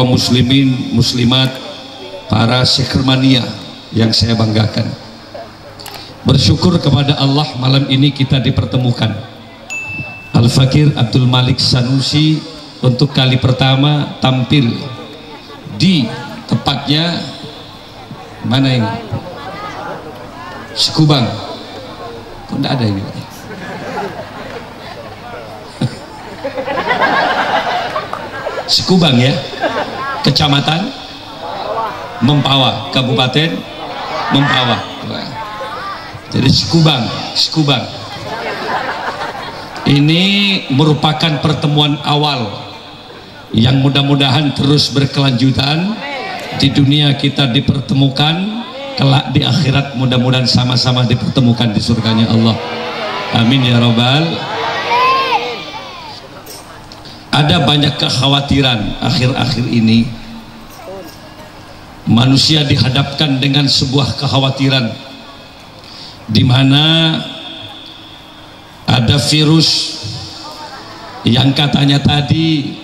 kaum muslimin, muslimat, para sekermania yang saya banggakan. Bersyukur kepada Allah malam ini kita dipertemukan. Al-Fakir Abdul Malik Sanusi untuk kali pertama tampil di tepatnya mana ini? Sekubang. Kok enggak ada ini? Sekubang ya, Kecamatan Mempawah, Kabupaten Mempawah. Jadi Sekubang. Ini merupakan pertemuan awal yang mudah-mudahan terus berkelanjutan. Di dunia kita dipertemukan, kelak di akhirat mudah-mudahan sama-sama dipertemukan di surganya Allah. Amin ya robbal. Ada banyak kekhawatiran akhir-akhir ini. Manusia dihadapkan dengan sebuah kekhawatiran di mana ada virus yang katanya tadi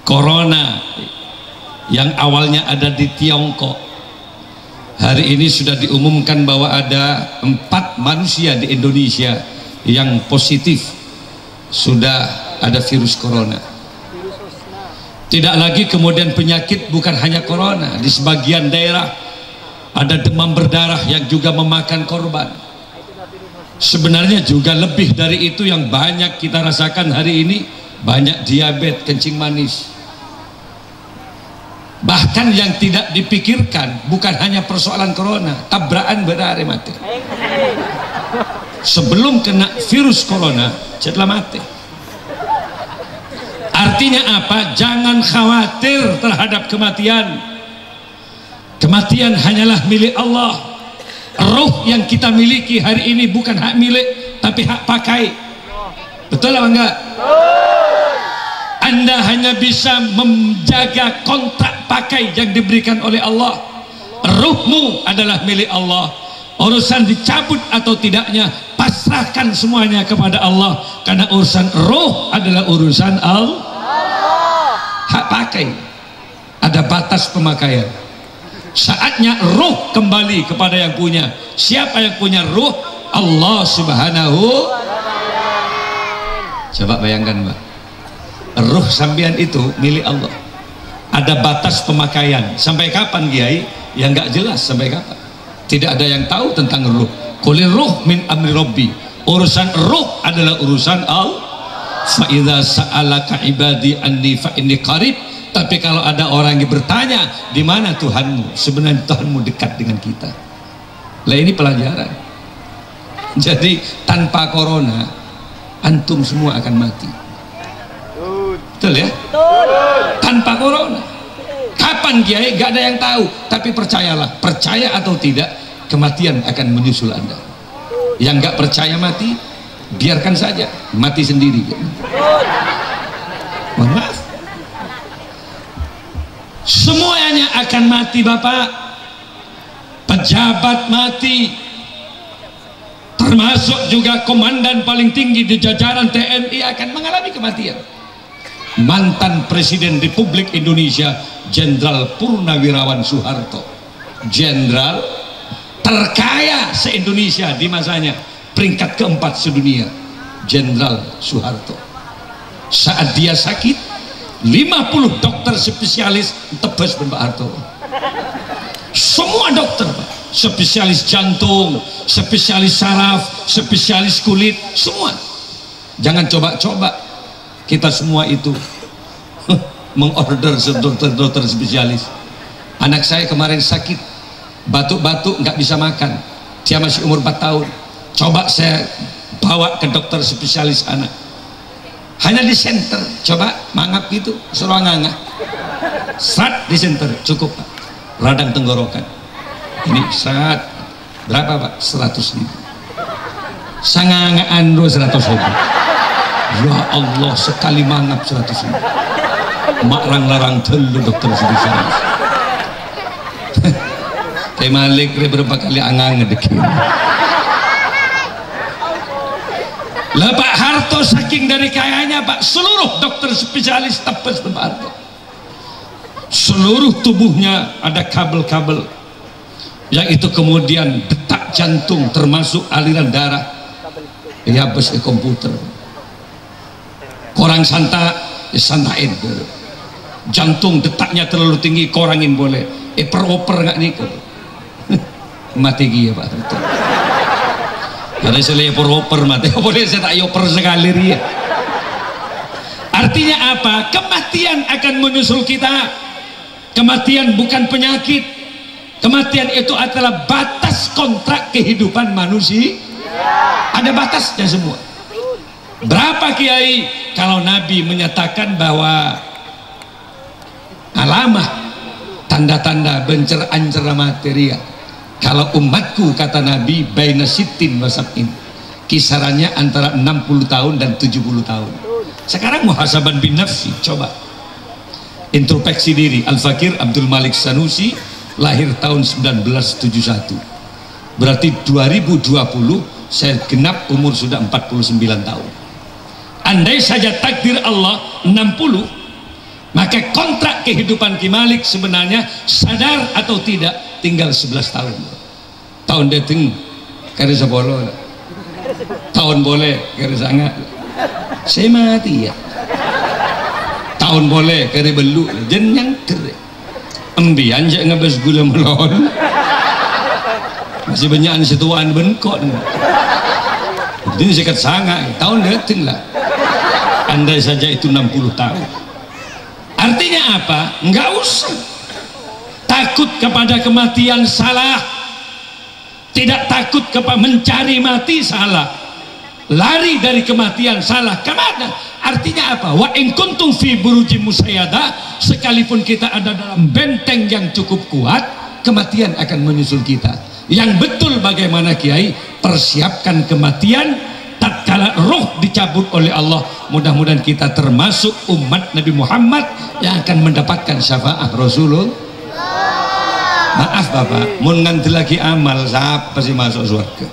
corona yang awalnya ada di Tiongkok. Hari ini sudah diumumkan bahwa ada 4 manusia di Indonesia yang positif sudah ada virus corona. Tidak lagi kemudian penyakit bukan hanya corona, di sebagian daerah ada demam berdarah yang juga memakan korban. Sebenarnya juga lebih dari itu yang banyak kita rasakan hari ini, banyak diabetes, kencing manis. Bahkan yang tidak dipikirkan bukan hanya persoalan corona, tabrakan berdarah mati. Sebelum kena virus corona, setelah mati. Artinya apa? Jangan khawatir terhadap kematian. Kematian hanyalah milik Allah. Ruh yang kita miliki hari ini bukan hak milik, tapi hak pakai. Betul apa enggak? Anda hanya bisa menjaga kontrak pakai yang diberikan oleh Allah. Ruhmu adalah milik Allah. Urusan dicabut atau tidaknya, pasrahkan semuanya kepada Allah, karena urusan ruh adalah urusan Allah. Hak pakai, ada batas pemakaian. Saatnya ruh kembali kepada yang punya. Siapa yang punya ruh? Allah Subhanahu. Coba bayangkan Mbak, ruh sampean itu milik Allah. Ada batas pemakaian. Sampai kapan Kiai? Ya nggak jelas sampai kapan. Tidak ada yang tahu tentang ruh. Qulir ruh min amri rabbi. Urusan ruh adalah urusan Allah. Fa idza sa'alaka ibadi anni fa inni qarib. Tapi kalau ada orang yang bertanya, di mana Tuhanmu? Sebenarnya Tuhanmu dekat dengan kita. Lah ini pelajaran. Jadi tanpa corona, antum semua akan mati. Betul ya? Tanpa corona. Kapan Kiai? Gak ada yang tahu. Tapi percayalah, percaya atau tidak, kematian akan menyusul Anda. Yang gak percaya mati, biarkan saja mati sendiri. Mohon maaf. Semuanya akan mati Bapak. Pejabat mati, termasuk juga komandan paling tinggi di jajaran TNI akan mengalami kematian. Mantan Presiden Republik Indonesia Jenderal Purnawirawan Soeharto, jenderal terkaya se-Indonesia di masanya, peringkat keempat sedunia, Jenderal Soeharto. Saat dia sakit, 50 dokter spesialis tebas Pak Harto. Semua dokter Pak, spesialis jantung, spesialis saraf, spesialis kulit, semua. Jangan coba-coba kita semua itu mengorder dokter spesialis. Anak saya kemarin sakit, batuk-batuk nggak bisa makan, dia masih umur 4 tahun. Coba saya bawa ke dokter spesialis anak, hanya di center, coba mangap gitu, suruh ngangah, serat di center, cukup Pak. Radang tenggorokan ini serat berapa Pak? 100.000. Sangangaan 200.000. Ya Allah, sekali mangap 100.000. Mak larang telu dokter spesialis. Kayak Malik berapa kali angang ngedekin. Lah Pak Harto saking dari kayanya Pak, seluruh dokter spesialis tebas Pak Harto. seluruh tubuhnya ada kabel-kabel yang itu kemudian detak jantung termasuk aliran darah ya bes komputer korang santa ya santain jantung detaknya terlalu tinggi korangin boleh per-oper nggak nih mati gila pak ada saya per-oper mati boleh saya tak yoper sekali ya. Artinya apa? Kematian akan menyusul kita. Kematian bukan penyakit. Kematian itu adalah batas kontrak kehidupan manusia. Ada batasnya semua. Berapa kiai kalau Nabi menyatakan bahwa alamah tanda-tanda bencer-ancer material. Kalau umatku kata Nabi baina sittin wa sab'in, kisarannya antara 60 tahun dan 70 tahun. Sekarang muhasaban bin nafsi, coba introspeksi diri. Al-Fakir Abdul Malik Sanusi lahir tahun 1971, berarti 2020 saya genap umur sudah 49 tahun. Andai saja takdir Allah 60, maka kontrak kehidupan Ki Malik sebenarnya sadar atau tidak tinggal 11 tahun. Tahun dating kari sepuluh, tahun boleh kari sangat saya mati ya, tahun boleh kari belu jenjang kere embian jak ngabas gula melon masih banyak situan bengkok ini sekat sangat tahun dating lah. Andai saja itu 60 tahun. Artinya apa? Enggak usah takut kepada kematian, salah. Tidak takut kepada mencari mati, salah. Lari dari kematian, salah. Kemana? Artinya apa? Wa in kuntum fi burujim musayyada, sekalipun kita ada dalam benteng yang cukup kuat, kematian akan menyusul kita. Yang betul bagaimana Kiai? Persiapkan kematian tatkala roh dicabut oleh Allah. Mudah-mudahan kita termasuk umat Nabi Muhammad yang akan mendapatkan syafaat Rasulullah. Maaf Bapak, mau nganti lagi amal siapa sih masuk surga?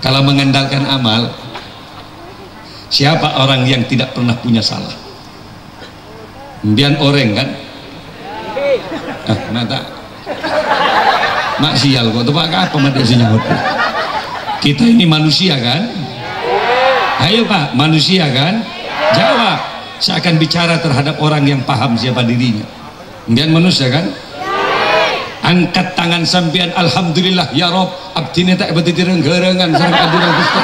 Kalau mengandalkan amal, siapa orang yang tidak pernah punya salah? Biar orang kan? Mata mak sial kok tuh apa mati nyaut? Kita ini manusia kan? Ayo Pak, manusia kan? Jawab. Saya akan bicara terhadap orang yang paham siapa dirinya. Biar manusia kan? Angkat tangan sampean, alhamdulillah ya Rob, abdine tak beti direnggerengan sareng adiran Gusti.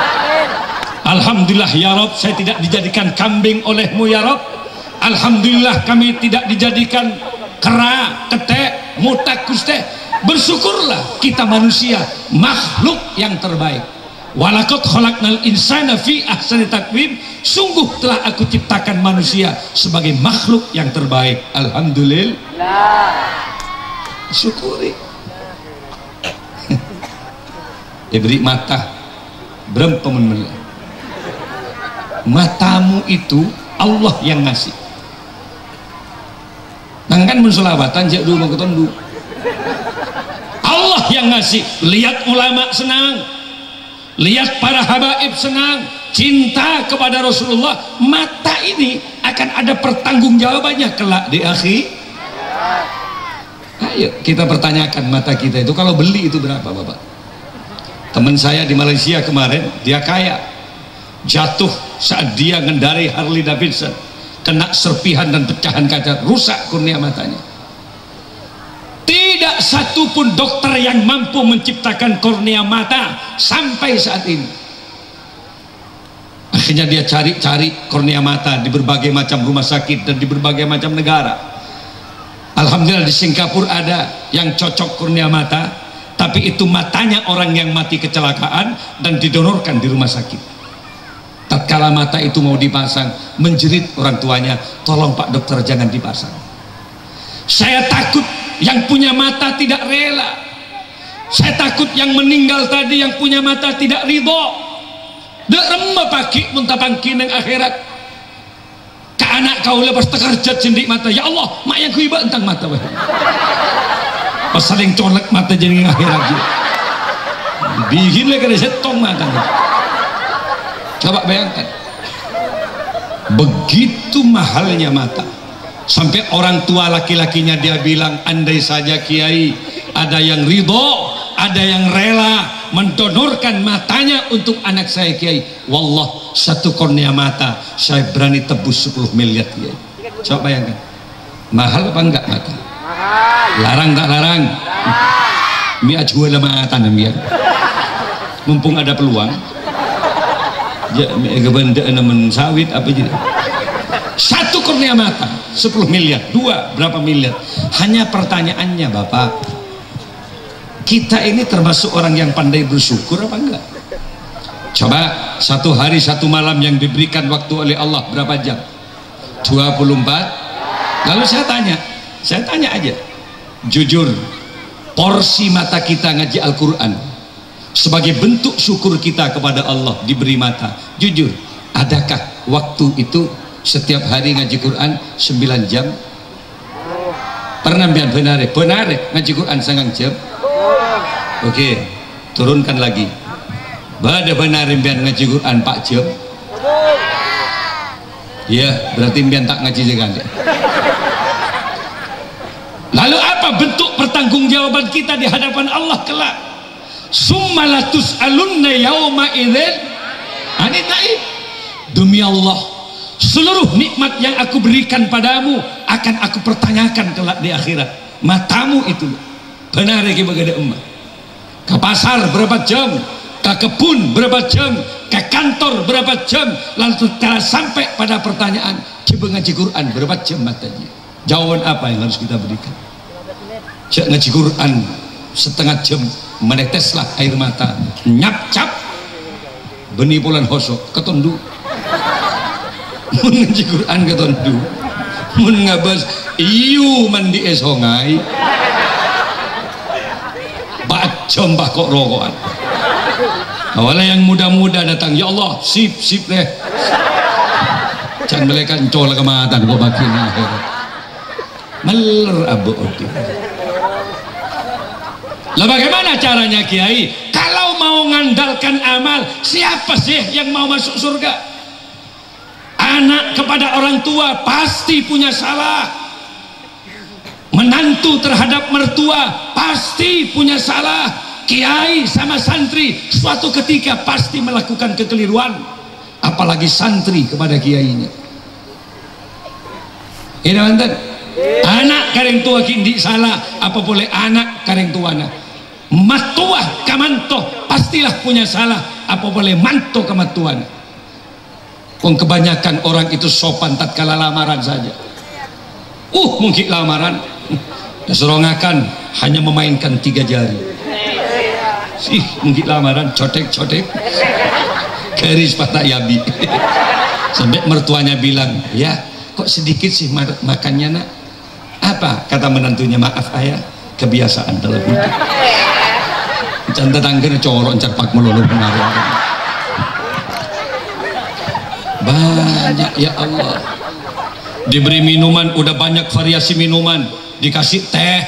Alhamdulillah ya Rob, saya tidak dijadikan kambing olehmu ya Rob. Alhamdulillah kami tidak dijadikan kera, ketek, mutak Gusti. Bersyukurlah kita manusia, makhluk yang terbaik. Walaqad khalaqnal insana fi ahsani taqwim, sungguh telah aku ciptakan manusia sebagai makhluk yang terbaik. Alhamdulillah. Syukuri. Diberi mata berapa menit? Matamu itu Allah yang ngasih. Nangkan mensolawatan jak dulu mau ketondu. Allah yang ngasih. Lihat ulama senang, lihat para habaib senang, cinta kepada Rasulullah. Mata ini akan ada pertanggungjawabannya kelak di akhir. Ayo kita pertanyakan mata kita itu kalau beli itu berapa Bapak? Teman saya di Malaysia kemarin, dia kaya, jatuh saat dia ngendari Harley Davidson, kena serpihan dan pecahan kaca, rusak kornea matanya. Tidak satupun dokter yang mampu menciptakan kornea mata sampai saat ini. Akhirnya dia cari-cari kornea mata di berbagai macam rumah sakit dan di berbagai macam negara. Alhamdulillah di Singapura ada yang cocok kornea mata, tapi itu matanya orang yang mati kecelakaan dan didonorkan di rumah sakit. Tatkala mata itu mau dipasang, menjerit orang tuanya, tolong Pak Dokter jangan dipasang. Saya takut yang punya mata tidak rela. Saya takut yang meninggal tadi yang punya mata tidak ridho. Dek remah pagi muntapangki neng akhirat. Ka anak kau lepas tekerjat sendik mata. Ya Allah, mak yang kuiba entang mata weh. Pas saling colek mata jadi akhirat gitu. Bikin lagi ada setong mata. Coba bayangkan. Begitu mahalnya mata. Sampai orang tua laki-lakinya dia bilang, andai saja Kiai ada yang ridho, ada yang rela mendonorkan matanya untuk anak saya Kiai, wallah satu kornea mata saya berani tebus 10 miliar Kiai. Coba bayangkan, mahal apa enggak mata? Larang tak larang? Mia jual mata namanya. Mumpung ada peluang. Ya, benda nemen sawit apa jadi? Satu kornea mata 10 miliar, dua berapa miliar? Hanya pertanyaannya Bapak, kita ini termasuk orang yang pandai bersyukur apa enggak? Coba satu hari satu malam yang diberikan waktu oleh Allah berapa jam? 24. Lalu saya tanya aja jujur, porsi mata kita ngaji Al-Quran sebagai bentuk syukur kita kepada Allah diberi mata, jujur adakah waktu itu setiap hari ngaji Quran 9 jam? Pernah benar ngaji Quran 9 jam? Oke, turunkan lagi. Bada benar ngaji Quran 4 jam? Ya, berarti mbian tak ngaji juga. Lalu apa bentuk pertanggungjawaban kita di hadapan Allah kelak? Summa latus'alunna yauma idzin 'anil na'im. Demi Allah, seluruh nikmat yang aku berikan padamu akan aku pertanyakan kelak di akhirat. Matamu itu benar ya bagada emak. Ke pasar berapa jam, ke kebun berapa jam, ke kantor berapa jam, lalu sampai pada pertanyaan coba ngaji Quran berapa jam matanya? Jawaban apa yang harus kita berikan? Cak ngaji Quran setengah jam meneteslah air mata, nyap cap benih bulan hosok ketondu. Mun ngaji Quran ketondu, mun ngabas iu mandi esongai bacom bah kok rokokan. Awalnya yang muda-muda datang, ya Allah sip deh, can melekan col kematan kok bakin akhirat meler abu oke. Lah bagaimana caranya Kiai? Kalau mau mengandalkan amal, siapa sih yang mau masuk surga? Anak kepada orang tua pasti punya salah, menantu terhadap mertua pasti punya salah, kiai sama santri suatu ketika pasti melakukan kekeliruan, apalagi santri kepada kiainya. Ini mantan anak kareng tua kindi salah, apa boleh anak kareng tuana matuah kamanto pastilah punya salah, apa boleh manto kamatuan. Kebanyakan orang itu sopan tatkala lamaran saja. Mungkin lamaran serongakan hanya memainkan 3 jari. Mungkin lamaran cotek garis patah yabi. Sampai mertuanya bilang, ya kok sedikit sih makannya nak? Apa kata menantunya? Maaf ayah, kebiasaan dalam hidup. Can tetangga corok carpak melulu pengaruh. Banyak ya Allah, diberi minuman udah banyak variasi minuman, dikasih teh,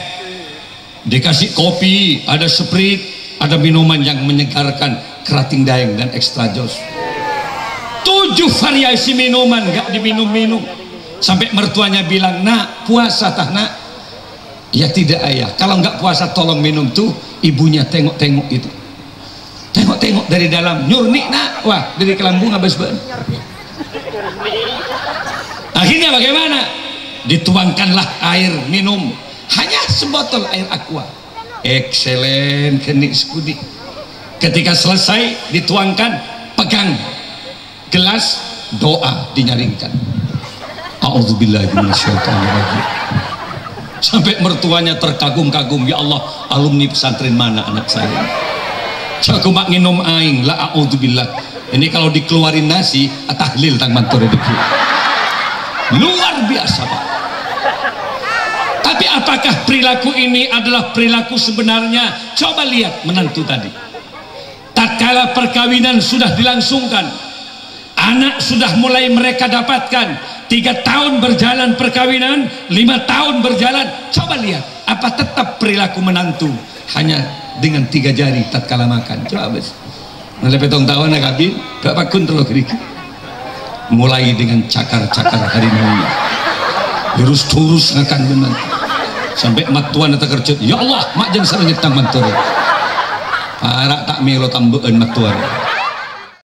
dikasih kopi, ada sprite, ada minuman yang menyegarkan, kerating daeng dan ekstra jos. 7 variasi minuman gak diminum-minum. Sampai mertuanya bilang, nak puasa tah nak? Ya tidak ayah, kalau nggak puasa tolong minum tuh. Ibunya tengok-tengok itu, tengok-tengok dari dalam, nyurni nak, wah dari kelambung habis banget. Akhirnya bagaimana? Dituangkanlah air minum, hanya sebotol air aqua, excellent kenik sekudi. Ketika selesai dituangkan, pegang gelas, doa dinyaringkan, a'udzubillahi minasyaitonirrajim. Sampai mertuanya terkagum-kagum, ya Allah alumni pesantren mana anak saya? Jago mak nginum aing, la a'udzubillah. Ini kalau dikeluarin nasi tahlil tang mantur itu luar biasa Pak. Tapi apakah perilaku ini adalah perilaku sebenarnya? Coba lihat menantu tadi, tatkala perkawinan sudah dilangsungkan, anak sudah mulai mereka dapatkan, 3 tahun berjalan perkawinan, 5 tahun berjalan, coba lihat apa tetap perilaku menantu hanya dengan 3 jari tatkala makan. Coba bes nale petong tahun nak kabin berapa kun terlalu kiri, mulai dengan cakar-cakar harimau, virus turus ngakan benar sampai matuan eta kercut ya Allah mak jeung sarengit tang mantur para tak melo tambeun matuan